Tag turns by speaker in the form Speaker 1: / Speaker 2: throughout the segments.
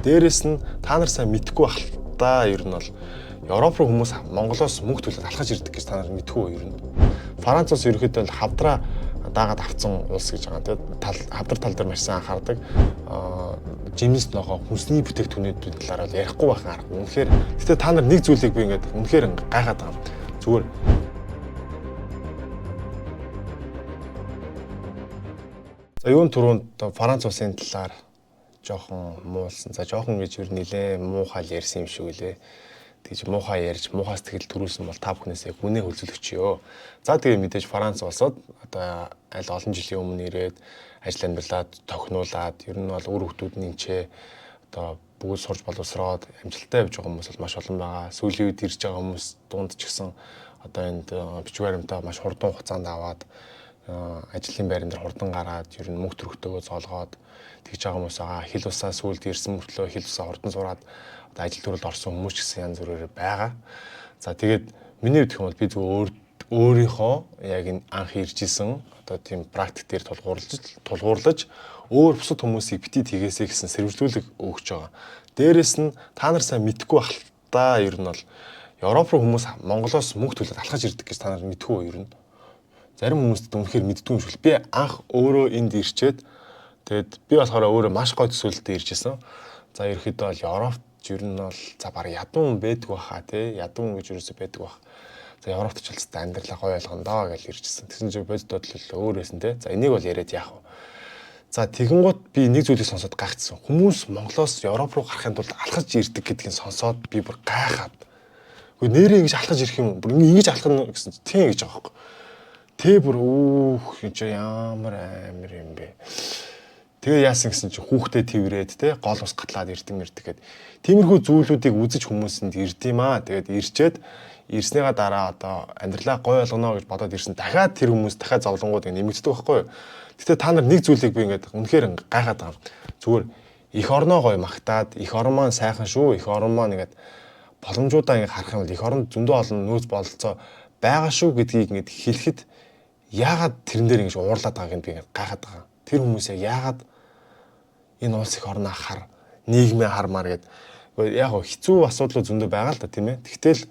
Speaker 1: Дээрээс нь та нар сайн мэдхгүй байх та ер нь бол Европ руу хүмүүс Монголоос мөнгө төлөд алхаж ирдэг гэж та нар мэдхгүй юу ер нь. Франц улс ерөөхдөө хавдраа даагаад авцсан улс гэж байгаа. Тэгээд хавдар тал дээр маш сайн анхаардаг. Жимс ногоо хүнсний бүтээгдэхүүнүүдийн талаар бол ярихгүй байх арга. Үнэхээр гэтээ та нар нэг зүйлийг би ингээд үнэхээр гайхаад байгаа. Зүгээр за юун түрүүнд Франц улсын талаар жоохон муулсан. За жоохон гэж юу нилээ муухай ярьсан юм шиг үлээ. Тэгж муухай ярьж муухай сэтгэл төрүүлсэн бол та бүхнээсээ хүнээ хөлзөлөгчөө. За тэгээ мэдээж Франц улсад одоо аль олон жилийн өмнө ирээд ажил амьдралаад тохинуулаад ер нь бол үр хөвгүүд нэмчээ одоо бүгд сурж боловсроод амжилттай явж байгаа хүмүүс бол маш олон байгаа. Сүүлийн үед ирж байгаа хүмүүс дунд ч гэсэн одоо энд бичиг баримтаа маш хурдан хугацаанд аваад ажлын байран дээр хурдан гараад ер нь мөнгө төрөхтөөгөө зоолгоод тэгж байгаа хүмүүс байгаа. Хил усаа сүулт ирсэн мөртлөө хил усаа хурдан сураад ажил төрөлд орсон хүмүүс ч гэсэн янз бүрээр байгаа. За тэгээд миний хувьд гэх юм бол би зүгээр өөрийнхөө яг энэ анх ирж исэн одоо тийм практик дээр тулгуурлаж өөр бусад хүмүүсийг бити тгээсэй гэсэн сэрвэжлүүлэг өгч байгаа. Дээрээс нь та нар сайн мэдхгүй байх та ер нь бол Европ руу хүмүүс Монголоос мөнгө төлөд алхаж ирдэг гэж та нар мэдхгүй юу ер нь. Зарим хүмүүст үнэхээр мэддгүй юм шиг. Би анх өөрөө энд ирчээд тэгээд би болохоор өөрөө маш гоё төсөөлөлтөд ирж исэн. За ерөөхдөө бол Европт ер нь бол за баг ядуу хүн байдаг баха тий ядуу хүн гэж юусоо байдаг бах. За Европт ч болцтой амьдралаа гоё ойлгондоо гэж иржсэн. Тэгсэн чинь бодит бодлоо өөр байсан тий. За энийг бол яриад яах вэ? За тэгэнгუთ би нэг зүйлийг сонсоод гайхчихсан. Хүмүүс Монголоос Европ руу гарахын тулд алхаж ирдэг гэдгийг сонсоод би бүр гайхаад. Гэхдээ нэрээ ингэж алхаж ирэх юм бүр ингэж алхах нь гэсэн чинь тийм гэж байгаа байхгүй. Тэ бүр гэж ямар амир юм бэ. Тэгээ яасан гэсэн чинь хүүхдээ тэрврээд те гол ус гатлаад ирдэг гэд. Тиймэрхүү зүйлүүдийг үзэж хүмүүсэнд ирдэм аа. Тэгээд ирчээд ирснийгаа дараа одоо амьдралаа гоё болгоно гэж бодоод ирсэн. Дахиад тэр хүмүүс дахиад зовлонгууд нэмэгддэг байхгүй юу? Гэтэ та нар нэг зүйлийг би ингээд үнэхээр гайхаад байгаа. Зүгээр эх орноо гоё магтаад эх орн маань сайхан шүү. Эх орн маань ингээд боломжуудаа ингээд харах юм бол эх орнд зөндөө олон нөөц бололцоо байгаа шүү гэдгийг ингээд хэлэхэд яагаад тэрэн дээр ингэж уурлаад байгааг нь би ингээд гайхаад байгаа. Тэр хүмүүс яагаад энэ улс их орноо хар нийгмээ хармаар гэдэг. Яг гоо хэцүү асуудлууд зөндөө байгаа л да тийм ээ. Тэгтэл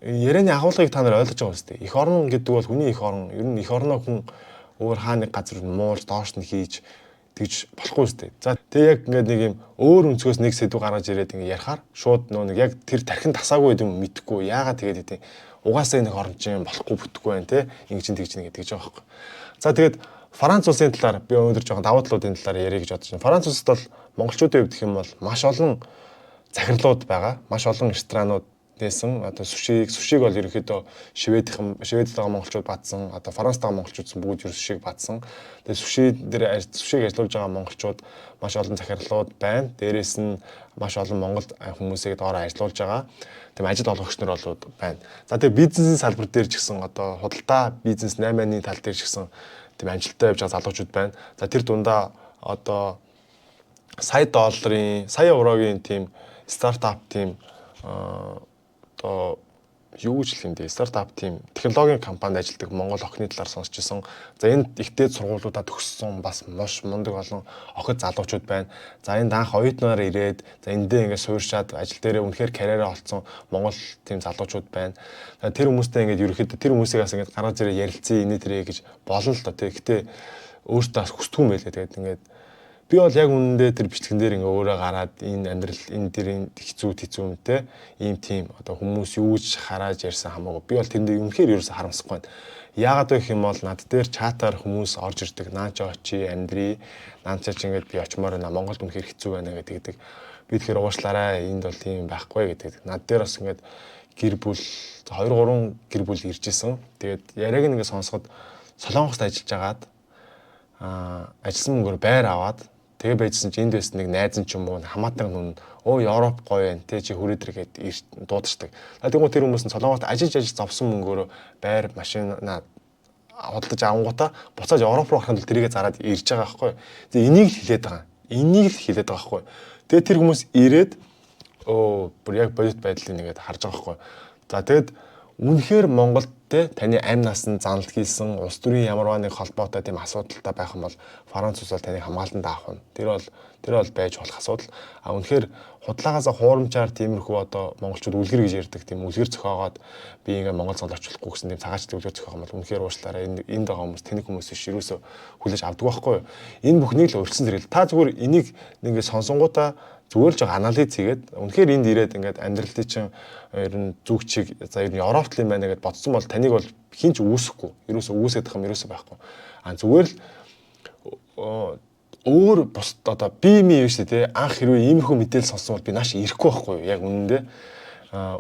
Speaker 1: ярианы агуулгыг та нар ойлгож байгаа үстэй. Эх орн гэдэг бол хүний эх орн. Ер нь эх орноо хүн өөр хаа нэг газар муулж доош нь хийж тэгж болохгүй үстэй. За тэгээ яг ингээд нэг юм өөр өнцгөөс нэг сэдв гаргаж ирээд ингээд ярихаар шууд нөө нэг яг тэр тархин тасаагүй юм мэдхгүй. Яагаад тэгээд идэв. Угаасаа нэг орн чинь болохгүй бүтэхгүй байх те. Ингэ чинь тэгж нэг гэж байгаа байхгүй. За тэгээд Франц улсын талаар би өнөөдөр жоохон давуу талуудын талаар ярих гэж бодож байна. Франц улсад бол монголчуудын хувьд гэх юм бол маш олон захирлууд байгаа. Маш олон ресторанууд нээсэн. Одоо сушиг бол ерөнхийдөө Шведд байгаа монголчууд бадсан. Одоо Францд байгаа монголчууд бүгд ер сушиг бадсан. Тэгээд сушиг ажиллаж байгаа монголчууд маш олон захирлууд байна. Дээрээс нь маш олон монгол хүмүүсийг доороо ажиллуулж байгаа. Тийм ажил олгогч нар болоод байна. За тэгээд бизнесийн салбар дээр ч гэсэн одоо худалдаа бизнес 8-ны тал дээр ч гэсэн тийм амжилттай явж байгаа залуучууд байна. За тэр дундаа одоо сая еврогийн тийм стартап тийм одоо юу гэж хэлэх юм бэ? Стартап тийм технологийн компанид ажилладаг монгол охины талаар сонсч ирсэн. За энд ихтэй сургуулиудаа төгссөн бас маш мундаг олон охид залуучууд байна. За энд анх оюутнаар ирээд за эндээ ингээд суурьшаад ажил дээрээ үнэхээр карьераа олцсон монгол тийм залуучууд байна. Тэр хүмүүстэй ингээд ерөөхдөө тэр хүмүүсийг бас ингээд гаргаж ирээ ярилцъя инээ тэрэ гэж болно л доо. Гэхдээ өөртөө бас хүсдэг юм байлээ. Тэгээд ингээд би бол яг үнэндээ тэр бичлэгэн дээр ингээ өөрөө гараад энэ амьдрал энэ дээр хэцүү юмтэй ийм тийм одоо хүмүүс юу гэж харааж ярьсан хамаагүй. Би бол тэндээ үнэхээр ерөөсө харамсахгүй байна. Яагаад вэ гэх юм бол над дээр чатаар хүмүүс орж ирдэг. Наача очи амьдрий. Наачаач ингээд би очимоор байна. Монголд үнэхээр хэцүү байна гэдэг. Би тэгэхээр уушлаарай. Энд бол тийм байхгүй гэдэг. Над дээр бас ингээд гэр бүл 2-3 гэр бүл ирж исэн. Тэгээд яриаг ингээд сонсоход Солонгост ажиллаж агаад ажилласан мөнгөөр байр аваад тэгээ байжсэн чи энд байсан нэг найз нь ч юм уу хамаатан хүн Европ гоё байна те чи хүрээдэр гээд дуудчихдаг. Тэгвэл тэр хүмүүс нь Солонгост ажиллаж зовсон мөнгөөр байр машина худалдаж авангуудаа буцааж Европ руу харахад тэрийгэ зараад ирж байгаа байхгүй. Тэгээ энийг л хэлээд байгаа. Энийг л хэлээд байгаа байхгүй. Тэгээ тэр хүмүүс ирээд бүр яг бодит байдлыг нэгээд харж байгаа байхгүй. За тэгэд үнэхээр Монголд тэ таны амь насанд заналт хийсэн улс төрийн ямарваа нэг холбоотой тийм асуудалтай байх юм бол Франц улс бол таныг хамгаалалтанд авах нь. Тэр бол байж болох асуудал. А үнэхээр худлаагаасаа хуурамчаар тиймэрхүү одоо монголчууд үлгэр гэж ярьдаг тийм үлгэр зохиогоод би ингээ монгол цол орчлохгүй гэсэн тийм цагаачтай үлгэр зохиох юм бол үнэхээр уушлаараа энд байгаа хүмүүс тэнэг хүмүүс биш юусоо хүлээж авдаг байхгүй юу. Энэ бүхнийг л өөрчлөсөн зэрэг та зүгээр энийг ингээ сонсонгуудаа зүгээр л жоо анализ хийгээд үнэхээр энд ирээд ингээд амьдралтын чинь ер нь зүг чиг за ер нь Европт л юм байна гэдээ бодсон бол таныг бол хинч үүсэхгүй. Юусоо үүсэх юм юусоо байхгүй. А зүгээр л өөр бус одоо би юм шүү дээ анх хэрвээ иймэрхүү мэдээлэл сонссон бол би нааш ирэхгүй байхгүй юу яг үнэндээ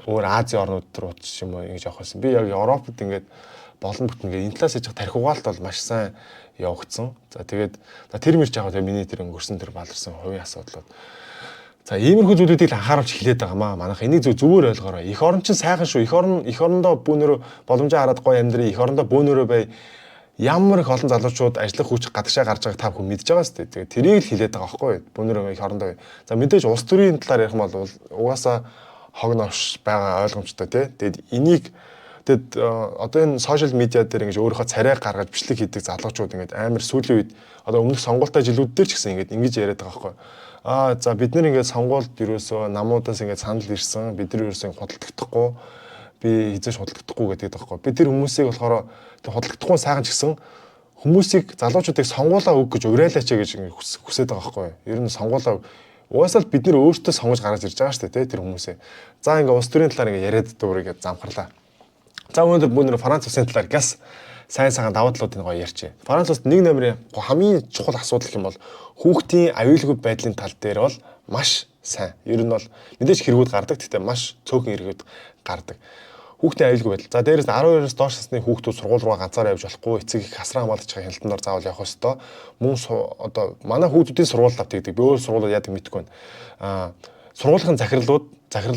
Speaker 1: өөр Азийн орнууд руу ч юм уу ингэж явах байсан би яг Европод ингээд болон бүтэн ингээд энэ талаас иж тарих угаалт бол маш сайн явагдсан за тэгээд за тэр мэрч яг миний тэр өнгөрсөн тэр баларсан хувийн асуудлууд за иймэрхүү зүйлүүдийг анхааруулж эхлээд байгаа маа манайх энийг зүгээр ойлгоорой эх орн чинь сайхан шүү эх орондоо бүүнөрөө боломжоо хараад гоё амьдрий эх орондоо бүүнөрөө бай ямар их олон залуучууд ажиллах хүч гадагшаа гарч байгааг та бүхэн мэдж байгаа шүү дээ. Тэгээд тэрийг л хэлээд байгаа байхгүй юу? Бүүнөр их орондоо. За мэдээж улс төрийн талаар ярих юм бол угаасаа хог новш байгаа ойлгомжтой тий. Тэгээд энийг одоо энэ сошиал медиа дээр ингэж өөрийнхөө царай гаргаж бичлэг хийдэг залуучууд ингэж амар сүүлийн үед одоо өмнөх сонгуультай жилүүд дээр ч гэсэн ингэж яриад байгаа байхгүй юу? За бид нар ингэж сонгуульд ерөөсөө намуудаас ингэж санал ирсэн. Бид нар ерөөсөө худалдагдахгүй би хизээш худалдахгүй гэдэг байхгүй. Би тэр хүмүүсийг болохоор худалдахгүй сайхан ч гэсэн хүмүүсийг залуучуудыг сонгуулаа өг гэж уриалаач гэж хүсээд байгаа байхгүй. Ер нь сонгуулаа угаасаа л бид нэр өөртөө сонгож гаргаж ирж байгаа шүү дээ тэр хүмүүсээ. За ингээ улс төрийн талаар ингээ яриад дүүргээ замхарлаа. За өнөөдөр бүгд Франц улсын талаар газ сайн даваа талуудыг гоё ярьчих. Франц улсад нэг номерын хамгийн чухал асуудал гэх юм бол хүүхдийн аюулгүй байдлын тал дээр бол маш сайн. Ер нь бол мэдээж хэрэгүүд гардаг. Гэхдээ маш цөөхөн хэрэгүүд гардаг. Хүүхдийн аюулгүй байдал. За дээрээс 12-оос доош насны хүүхдүүд сургууль руу ганцаараа явж болохгүй. Эцэг их асран хамгаалж байгаа хяналтандор заавал явах ёстой. Мөн одоо манай хүүхдүүдийн сургууль авт гэдэг. Би өөр сургуулиуд яадаг мэдэхгүй байна. Сургуулийн захирал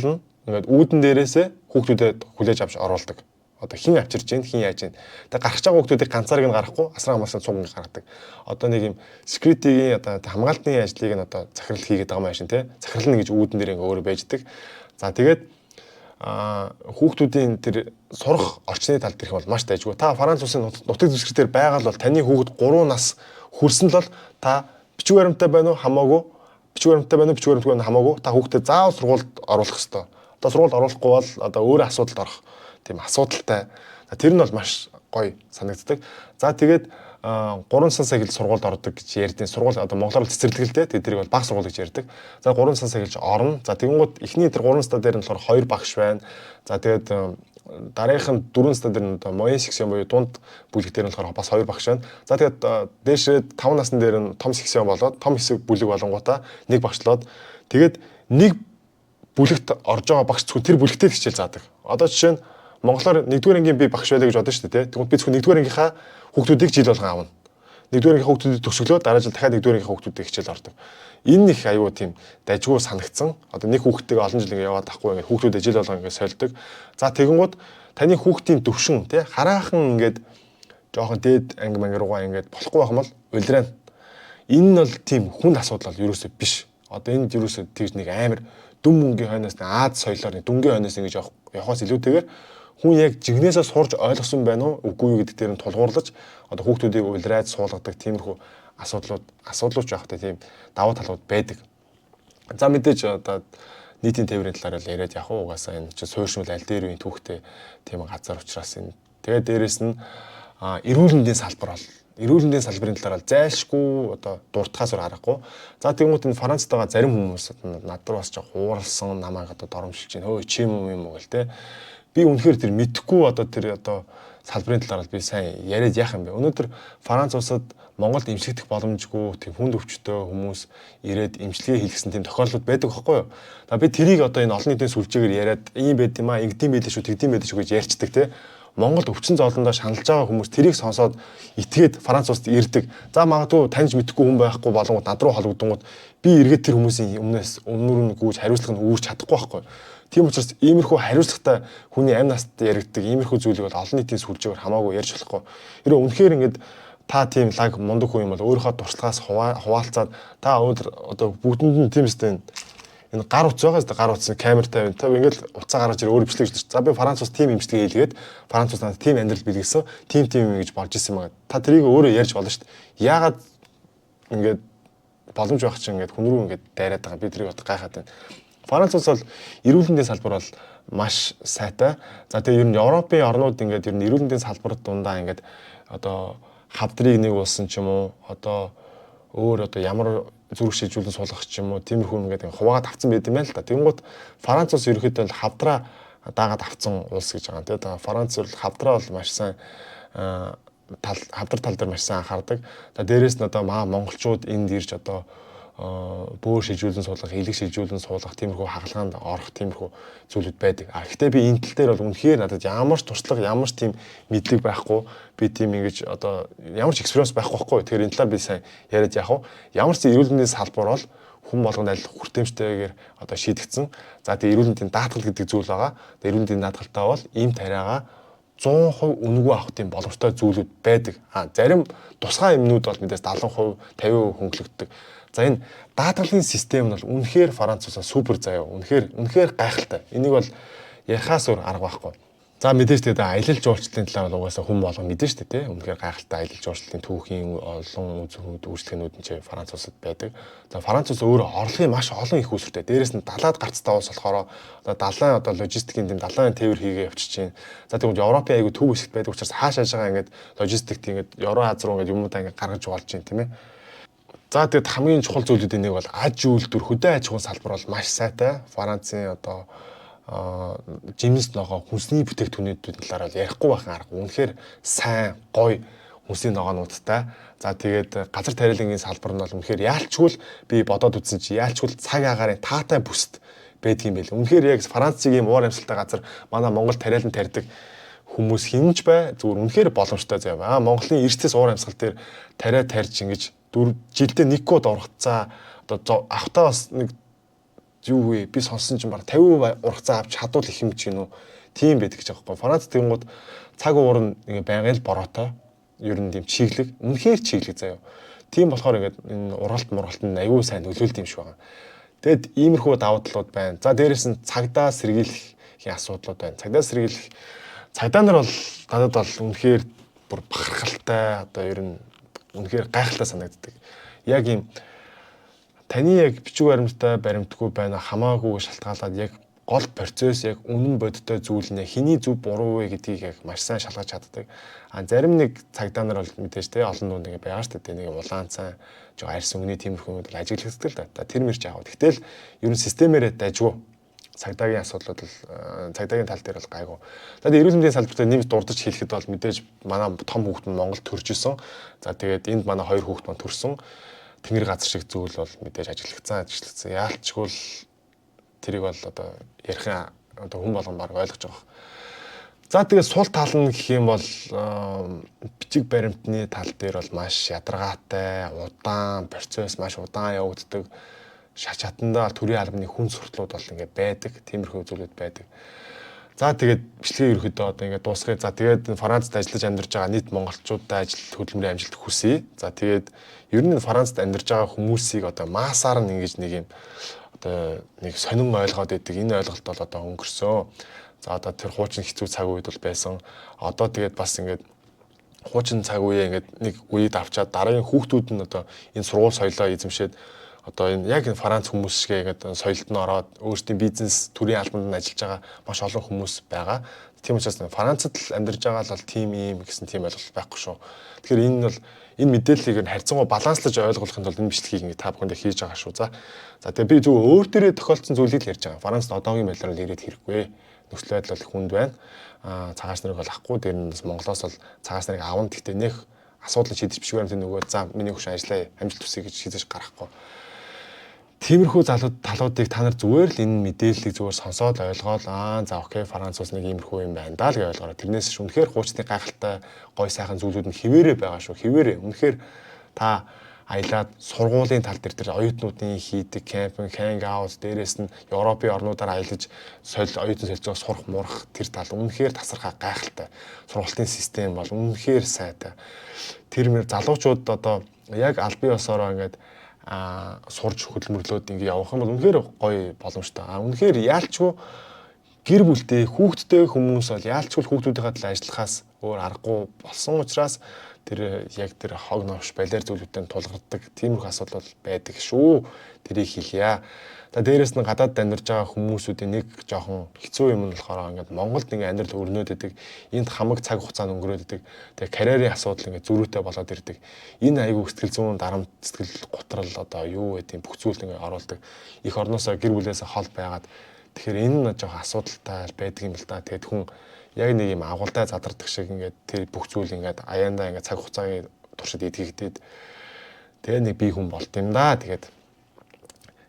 Speaker 1: нь ингээд үүдэн дээрээсээ хүүхдүүдэд хүлээж авч оруулдаг. Одоо хин авчирж гин хин яаж гин. Тэгээ гарах байгаа хүүхдүүдийг ганцаарыг нь гаргахгүй асран хамгаалсан цуг гаргадаг. Одоо нэг юм security-ийн одоо хамгаалтын ажлыг нь одоо захирал хийгээд байгаа юм шин тий. Захирал нь гэж үүдэн дээр ингээ өөрөө байждаг. За тэгээд хүүхдүүдийн тэр сурах орчны тал дээрх бол маш дайггүй. Та Франц улсын нутаг дэвсгэр дээр байгаа бол таны хүүхэд 3 нас хүрсэн л та бичиг баримттай байна уу хамаагүй бичиг баримттай хамаагүй та хүүхдэд заавал сургуульд оруулах ёстой. Одоо сургуульд оруулахгүй бол одоо өөрөө асуудалд орох тийм асуудалтай. Тэр нь бол маш гоё санагддаг. За тэгээд 3 сансаа хэл сургуульд ордог гэж ярьдیں۔ Сургууль одоо монголоор цэцэрлэгэлтэй тэрийг бол баг сургууль гэж ярьдаг. За 3 сансаа хэлж орно. За тэгэнгუთ эхний тэр 3 сантаа дээр нь болохоор 2 багш байна. За тэгээд дараагийнх нь 4 сантаа дээр нь одоо моен секцэн буюу дунд бүлэг дээр нь болохоор бас 2 багш байна. За тэгээд дээшээ 5 насны дээр нь том секцэн болоод том хэсэг бүлэг болонгуудаа 1 багшлаад тэгээд 1 бүлэгт орж байгаа багш зөвхөн тэр бүлэгтээ хичээл заадаг. Одоо жишээ нь монголоор 1-р ангийн би багш байлаа гэж бодсон шүү дээ. Тэгвэл би зөвхөн 1-р ангийнхаа хүүхдүүдийг жил болгон аавна. 1-р ангийн хүүхдүүдийг төгсгөлөө дараа жил дахиад 1-р ангийн хүүхдүүдийг хичээл ордог. Энэ их аюу тийм дайггүй санагдсан. Одоо нэг хүүхдтэйгээ олон жил ингэ яваад тахгүй ингэ хүүхдүүдээ жил болгон ингэ сольдог. За тэгэнгუთ таны хүүхдийн төвшин тий хараахан ингээд жоохон дээд анги мангируугаа ингээд болохгүй байх юм бол улираа. Энэ нь бол тийм хүнд асуудал бол ерөөсөө биш. Одоо энд ерөөсөө тэгж нэг амар дүн мөнгөний хойноос Аз соёлоор дүнгийн хойноос ингэж явахаас илүүтэйгээр хүн яг жигнэсээ сурж ойлгосон байна уу үгүй юу гэдэг дээр нь тулгуурлаж одоо хүүхдүүдийг улираад суулгадаг тиймэрхүү асуудлууд явахтай тийм даваа талууд байдаг. За мэдээж одоо нийтийн тээврийн талаар л яриад явах угаасаа энэ чинь суурьшмал аль дээр үеийн түүхтэй тийм газар учраас энэ. Тэгээд дээрэс нь эрүүл мэндийн салбар бол эрүүл мэндийн салбарын талаар зайлшгүй одоо дуртахаас өөр аргагүй. За тэгмүүд энэ Францад байгаа зарим хүмүүс над руу бас жоо хууралсан намайг одоо доромжилж байна. Хөөе чи юм уу гэл те. Би үнэхээр тэр мэдхгүй одоо тэр одоо салбарын талаар би сайн яриад яах юм бэ. Өнөөдөр Франц улсад Монголд эмчлэгдэх боломжгүй тийм хүнд өвчтөй хүмүүс ирээд эмчилгээ хийлгэсэн тийм тохиолдлууд байдаг байхгүй юу. Би тэрийг одоо энэ олон нийтийн сүлжээгээр яриад ийм байд юм аа, ингэдэм байд шүү, тэгдэм байд шүү гэж ярьцдаг те. Монголд өвчин зоолондоо шаналж байгаа хүмүүс тэрийг сонсоод итгээд Франц улсад ирдэг. За магадгүй таньж мэдхгүй хүн байхгүй болонгууд над руу холбогдонгууд би эргээд тэр хүмүүсийн өмнөр нь гүйж хариуцлага нь үүрч чадахгүй байхгүй. Тийм учраас иймэрхүү хариуцлагатай хүний амь наст яригддаг иймэрхүү зүйлийг бол олон нийтийн сүлжээгээр хамаагүй ярьж болохгүй. Хэрэв үнэхээр ингэж та тийм лаг мундаг хүн юм бол өөрийнхөө туршлагаас хуваалцаад та өнөөдөр одоо бүгдэнд нь тийм үстэй Энэ гар утас байгаа шүү дээ. Гар утасны камертай байна. Тэг ингээл уцаа гаргаж ирээ өөр бичлэг хийж. За би Франц ус тим имжлэг хийлгээд Франц ус надад тим амьдрал бэлгэсэн. Тим гэж болж исэн юм аа. Та тэрийг өөрөө ярьж болно шүү дээ. Яагаад ингээд боломж байх чинь ингээд хүн рүү ингээд дайраад байгаа. Би тэрийг одоо гайхаад байна. Франц ус бол эрүүл мэндийн салбар бол маш сайтай. За тэгээ ер нь Европын орнууд ингээд ер нь эрүүл мэндийн салбарт дундаа ингээд одоо хавдрыг нэг уулсан ч юм уу одоо өөр одоо ямар зүрх шийдвэрлэн суулгах ч юм уу тиймэрхүү ингээд хуваагаад авцсан байт юм байна л да. Тэнгууд Франц ус ерөөхдөө хавдраа даагаад авцсан улс гэж байгаа. Тэгээд Франц бол хавдраа бол маш сайн хавдар тал дээр маш сайн анхаардаг. За дээрэс нь одоо монголчууд энд ирж одоо бөөр шилжүүлэн суулгах, илэг шилжүүлэн суулгах тиймэрхүү хагалгаанд орох тиймэрхүү зүйлүүд байдаг. Гэхдээ би энэ тал дээр бол үнэхээр надад ямар ч туршлага, ямар ч тийм мэдлэг байхгүй, би тийм ингэж одоо ямар ч экспириенс байхгүй байхгүй. Тэгэхээр энэ талаар би сайн яриад яах вэ? Ямар ч эрүүл мэндийн салбар бол хүн болгонд аль хүртээмжтэйгээр одоо шийдэгдсэн. За тэгээ эрүүл мэндийн даатгал гэдэг зүйл байгаа. Тэгээ эрүүл мэндийн даатгалтаа бол ийм тариагаа 100% үнэгүй авах тийм боломжтой зүйлүүд байдаг. Зарим тусгай юмнууд бол мэдээс 70%, 50% хөнгөлөгддөг. За энэ даатгалын систем нь бол үнэхээр Франц улсаа супер заяа. Үнэхээр гайхалтай. Энийг бол ярихаас өөр арга байхгүй. За мэдээж тэгээд аялал жуулчлалын талаар бол угаасаа хүн болгон мэдэн шүү дээ, тий. Үнэхээр гайхалтай аялал жуулчлалын түүхийн олон үзэгүүд, үйлчлэгнүүд нь ч Франц улсад байдаг. За Франц улс өөрөө орлогын маш олон их үүсвэртэй. Дээрээс нь далаад гарцтай улс болохоор одоо далайн одоо логистикийн тийм далайн тээвэр хийгээ явчих чинь. За тэгвэл Европын аягүй төв хэсэгт байдаг учраас хааш хаашаа ингээд логистикт ингээд Евро-Аз руу ингээд юмудаа ингээд гаргаж болж чинь тийм ээ. За тэгээд хамгийн чухал зүйлүүдийн нэг бол аж үйлдвэр, хөдөө аж ахуйн салбар бол маш сайтай. Францын одоо жимс ногоо хүнсний бүтээгдэхүүнүүдийн талаар бол ярихгүй байхын арга. Үнэхээр сайн, гоё хүнсний ногоонуудтай. За тэгээд газар тариалангийн салбар нь бол үнэхээр яалчгүй би бодоод үзсэн чи яалчгүй цаг агаарын таатай бүст байдаг юм байл. Үнэхээр яг Францыг ийм уур амьсгалтай газар манай Монгол тариалан тарьдаг хүмүүс хинж бай. Зүгээр үнэхээр боломжтой заяа. Монголын эрсдэс уур амьсгал дээр тариа тарьж ингэж 4 жилдээ нэг код ургацаа одоо автаа бас нэг юу вэ? Би сонсон чинь баг 50% ургацаа авч чадвал их юм чинь үү? Тийм байдаг гэж байгаа байхгүй. Франц тэнгууд цаг уур нь ингээ байнгын л бороотой. Ер нь тийм чиглэг, үнэхээр чиглэг заяа. Тийм болохоор ингээд энэ ургалт нь аюул сайн нөлөөлт юм шиг байна. Тэгэд иймэрхүү давуу талууд байна. За дээрэс нь цагдаа сэргийлэхийн асуудлууд байна. Цагдаа нар бол надад бол үнэхээр бүр бахархалтай одоо ер нь үнэхээр гайхалтай санагддаг. Яг ийм таны яг бичиг баримттай баримтгүй байна хамаагүй шалтгаалаад яг гол процесс яг үнэн бодиттой зүйл нь хэний зөв буруу вэ гэдгийг яг маш сайн шалгаж чаддаг. Зарим нэг цагдаа нар бол мэдээж те олон дунд ингэ байгаа шүү дээ. Нэг улаан цай жоо арьс өнгөний тиймэрхүү юмуд ажиглагддаг л да. Тэр мэрч яавал. Гэтэл ер нь системээрээ дайжгүй. Цагдаагийн асуудлууд бол цагдаагийн тал дээр бол гайгүй. За тэгээд эрүүл мэндийн салбарт нэмж дурдж хэлэхэд бол мэдээж манай том хүүхэд нь Монголд төрж исэн. За тэгээд энд манай хоёр хүүхэд маань төрсөн. Тэнгэр газар шиг зүйл бол мэдээж ажиллагдсан. Яалчгүй тэрийг бол одоо ярихын одоо хүн болгон баг ойлгож байгаа. За тэгээд сул тал нь гэх юм бол бичиг баримтны тал дээр бол маш ядаргаатай, удаан процесс маш удаан явагддаг. Шатандаа төрийн албаны хүн суртлууд бол ингээд байдаг. Тиймэрхүү зүйлүүд байдаг. За тэгээд бичлэгээ ерөөхдөө одоо ингээд дуусгая. За тэгээд Францад ажиллаж амьдарч байгаа нийт монголчуудаа ажил хөдөлмөрийн амжилт хүсье. За тэгээд ер нь Францад амьдарч байгаа хүмүүсийг одоо маасаар нь ингэж нэг юм одоо нэг сонин ойлгоод байдаг. Энэ ойлголт бол одоо өнгөрсөн. За одоо тэр хуучин хэцүү цаг үед бол байсан. Одоо тэгээд бас ингээд хуучин цаг үеэ ингээд нэг үед авчаад дараагийн хүүхдүүд нь одоо энэ сургууль соёлоо эзэмшээд одоо энэ яг энэ Франц хүмүүс шиг ингээд соёлд нь ороод өөрсдийн бизнес төрийн албанд ажиллаж байгаа маш олон хүмүүс байгаа. Тийм учраас Францад л амьдарч байгаа л бол тийм ийм гэсэн тийм ойлголт байхгүй шүү. Тэгэхээр энэ бол энэ мэдээллийг нь харьцангуй баланслаж ойлгохын тулд энэ бичлэгийг ингээд та бүхэндээ хийж байгаа шүү. За тэгээ би зөв өөр дээрээ тохиолдсон зүйлийг л ярьж байгаа. Францад одоогийн байдлаар л ирээд хэрэггүй. Нөхцөл байдал бол хүнд байна. Цагаас нарыг бол авахгүй. Тэр нь Монголоос бол цагаас нарыг авна. Гэхдээ нэх асуудал шийдэж биш баримтын нөгөө за миний хөш ажиллаа амжилт хүсье гэж шийдэж гарахгүй. Тиймэрхүү талуудыг та нар зүгээр л энэ мэдээллийг зүгээр сонсоод ойлгоод за окей Франц улс нэг иймэрхүү юм байна даа л гэж ойлгоорой. Тэрнээс ч үнэхээр хуучны гайхалтай гой сайхан зүйлүүд нь хിവэрэ байгаа шүү. Хിവэрэ. Үнэхээр та аялаад сургуулийн тал дээр тэр оюутнуудын хийдэг кемпинг, хэнгаут дээрээс нь Европын орнуудаар аялаж оюутан солилцоог сурах мурах тэр тал үнэхээр тасархай гайхалтай. Сургалтын систем бол үнэхээр сайтай. Тэр мөр залуучууд одоо яг аль бие усаараа ингээд сурж хөдөлмөрлөөд ингэ явах юм бол үнэхээр гоё боломжтой. Үнэхээр яалчгүй гэр бүлтэй хүүхдтэй хүмүүс бол яалчгүй хүүхдүүдийнхээ төлөө ажиллахаас өөр аргагүй болсон учраас тэр яг тэр хог новш балиар зүйлүүдтэй тулгардаг тиймэрхүү асуудал байдаг шүү. Тэрийг хэлье. За дээрэс нь гадаад амьдарч байгаа хүмүүсүүдийн нэг жоохон хэцүү юм нь болохоор ингээд Монголд ингээд амьдрал өрнөд идэг, энд хамаг цаг хугацаанд өнгөрөөд идэг. Тэгээ карьерийн асуудал ингээд зөрүүтэй болоод ирдэг. Энэ айгүй сэтгэл зүйн дарамт, сэтгэл готрал одоо юу гэдэг бүх зүйл ингээд оруулдаг. Их орноосоо гэр бүлээсээ хол байгаад тэгэхээр энэ нь жоохон асуудалтай байдаг юм л да. Тэгээд хүн яг нэг юм агуулдай задардаг шиг ингээд тэр бүх зүйл ингээд аяандаа ингээд цаг хугацаагийн туршид идэгдээд тэгээ нэг бие хүн болт юм да. Тэгээд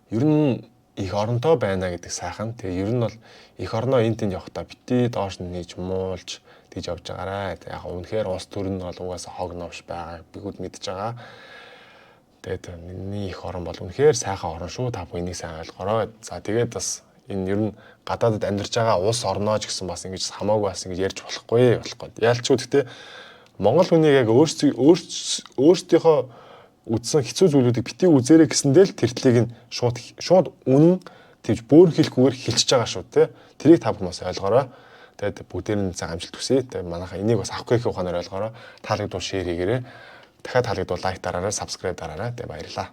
Speaker 1: ер нь их оронтой байна гэдэг сайхан. Тэгээ ер нь бол их орноо энэ тэнд явахдаа бити доош нь нээж муулж тийж явж байгаарай. Яг үнэхээр улс төр нь бол угаасаа хог новш байгаа бигүүд мэдж байгаа. Тэгээд миний их орон бол үнэхээр сайхан орон шүү. Та бүхэн энийг сайн ойлгоорой. За тэгээд бас энэ ер нь гадаадд амьдарч байгаа улс орноо ч гэсэн бас ингэж хамаагүй бас ингэж ярьж болохгүй. Яалчгүй гэхдээ Монгол хүний яг өөрсдийнхөө үдсэн хэцүү зүйлүүдийг бити үзээрэй гэсэндээ л тэртлийг нь шууд үнэн тэгж бөөр хэлэхгүйгээр хэлчихэж байгаа шүү те. Тэрийг та бүхэн бас ойлгоорой. Тэгээд бүгдээр нь цаг амжилт хүсье. Тэгээд манайхаа энийг бас авах гэх ухаанаар ойлгоорой. Таалагдвал шеэр хийгээрэй. Дахиад таалагдвал лайк дараарай, сабскрайб дараарай. Тэгээд баярлалаа.